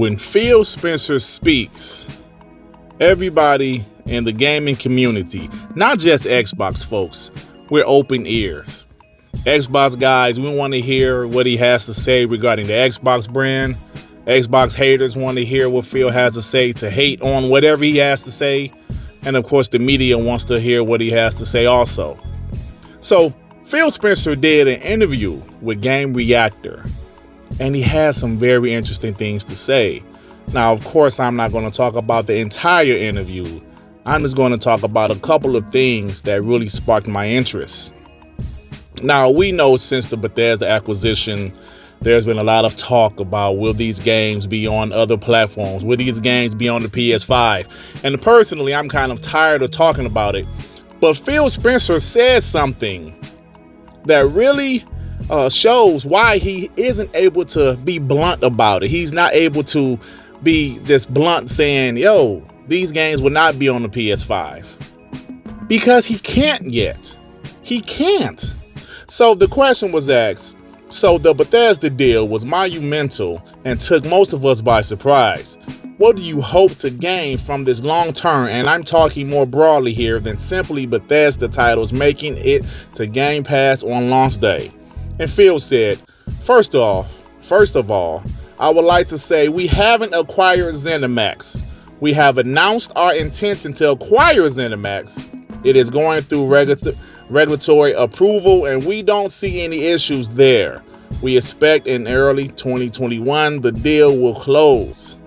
When Phil Spencer speaks, everybody in the gaming community, not just Xbox folks, we're open ears. Xbox guys, we want to hear what he has to say regarding the Xbox brand. Xbox haters want to hear what Phil has to say, to hate on whatever he has to say. And of course, the media wants to hear what he has to say also. So Phil Spencer did an interview with Game Reactor, and he has some very interesting things to say. Now, of course, I'm not going to talk about the entire interview. I'm just going to talk about a couple of things that really sparked my interest. Now, we know since the Bethesda acquisition, there's been a lot of talk about, will these games be on other platforms? Will these games be on the PS5? And personally, I'm kind of tired of talking about it. But Phil Spencer said something that really shows why he isn't able to be blunt about it. He's not able to be just blunt saying, yo, these games will not be on the PS5. Because he can't yet. He can't. So the question was asked, so the Bethesda deal was monumental and took most of us by surprise. What do you hope to gain from this long term? And I'm talking more broadly here than simply Bethesda titles making it to Game Pass on launch day. And Phil said, first of all, I would like to say we haven't acquired ZeniMax. We have announced our intention to acquire ZeniMax. It is going through regulatory approval, and we don't see any issues there. We expect in early 2021 the deal will close.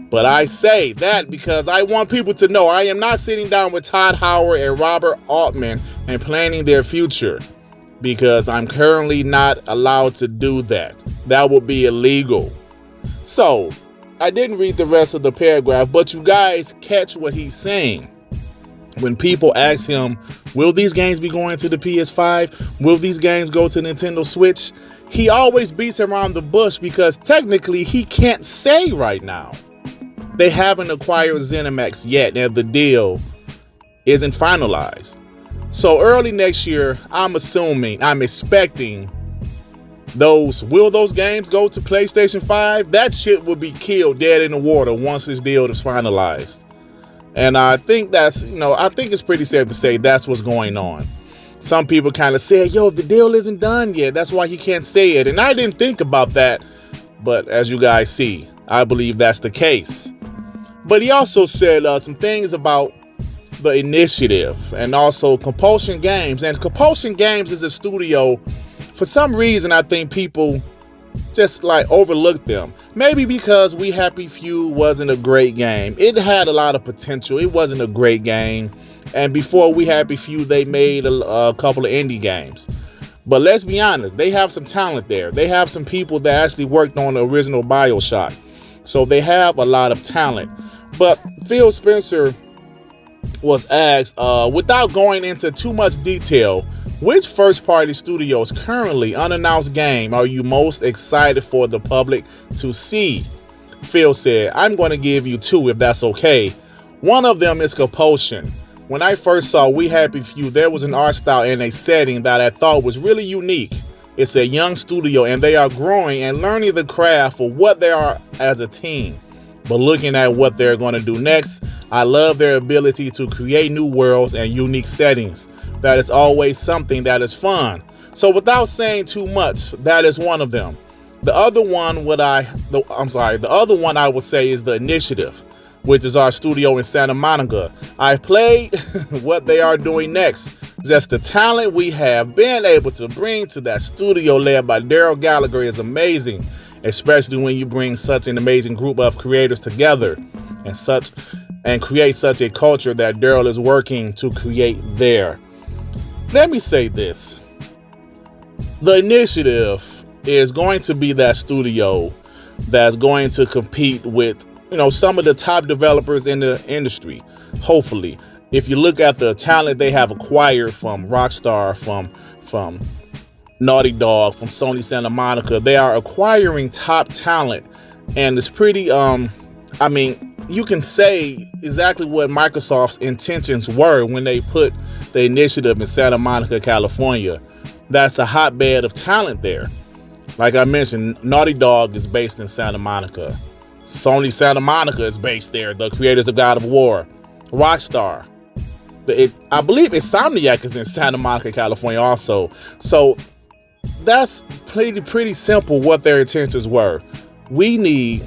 But I say that because I want people to know I am not sitting down with Todd Howard and Robert Altman and planning their future, because I'm currently not allowed to do that. That would be illegal. So I didn't read the rest of the paragraph, but you guys catch what he's saying. When people ask him, will these games be going to the PS5? Will these games go to Nintendo Switch? He always beats around the bush because technically he can't say right now. They haven't acquired ZeniMax yet, and the deal isn't finalized. So early next year, I'm expecting will those games go to PlayStation 5? That shit will be killed dead in the water once this deal is finalized. And I think I think it's pretty safe to say that's what's going on. Some people kind of say, yo, the deal isn't done yet. That's why he can't say it. And I didn't think about that. But as you guys see, I believe that's the case. But he also said some things about the Initiative and also Compulsion Games. And Compulsion Games is a studio. For some reason, I think people just overlooked them. Maybe because We Happy Few wasn't a great game. It had a lot of potential. It wasn't a great game. And before We Happy Few, they made a couple of indie games. But let's be honest, they have some talent there. They have some people that actually worked on the original BioShock. So they have a lot of talent. But Phil Spencer was asked, without going into too much detail, which first-party studio's currently unannounced game are you most excited for the public to see? Phil said, I'm going to give you two if that's okay. One of them is Compulsion. When I first saw We Happy Few, there was an art style and a setting that I thought was really unique. It's a young studio and they are growing and learning the craft for what they are as a team. But looking at what they're going to do next, I love their ability to create new worlds and unique settings. That is always something that is fun. So without saying too much, that is one of them. The other one I would say is the Initiative, which is our studio in Santa Monica. I played what they are doing next. Just the talent we have been able to bring to that studio led by Daryl Gallagher is amazing, especially when you bring such an amazing group of creators together and create such a culture that Daryl is working to create there. Let me say this. The Initiative is going to be that studio that's going to compete with, some of the top developers in the industry. Hopefully, if you look at the talent they have acquired from Rockstar, from Naughty Dog, from Sony Santa Monica, they are acquiring top talent. And it's pretty, you can say exactly what Microsoft's intentions were when they put the Initiative in Santa Monica, California. That's a hotbed of talent there. Like I mentioned, Naughty Dog is based in Santa Monica. Sony Santa Monica is based there. The creators of God of War, Rockstar. I believe Insomniac is in Santa Monica, California also. So that's pretty simple what their intentions were. We need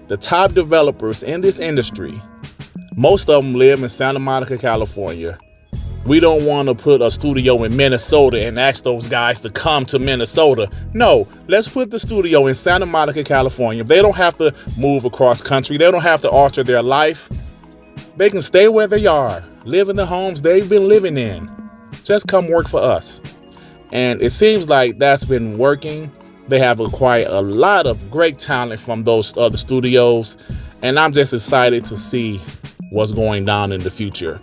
the top developers in this industry. Most of them live in Santa Monica, California. We don't want to put a studio in Minnesota and ask those guys to come to Minnesota. No, let's put the studio in Santa Monica, California. They don't have to move across country. They don't have to alter their life. They can stay where they are, live in the homes they've been living in. Just come work for us. And it seems like that's been working. They have acquired a lot of great talent from those other studios. And I'm just excited to see what's going down in the future.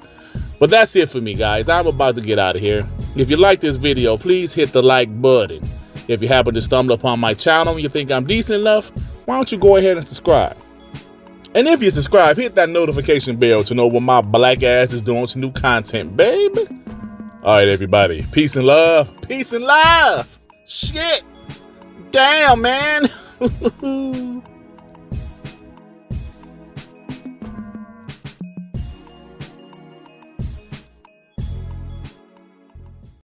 But that's it for me, guys. I'm about to get out of here. If you like this video, please hit the like button. If you happen to stumble upon my channel and you think I'm decent enough, why don't you go ahead and subscribe? And if you subscribe, hit that notification bell to know what my black ass is doing to new content, baby. All right, everybody. Peace and love. Peace and love. Shit. Damn, man.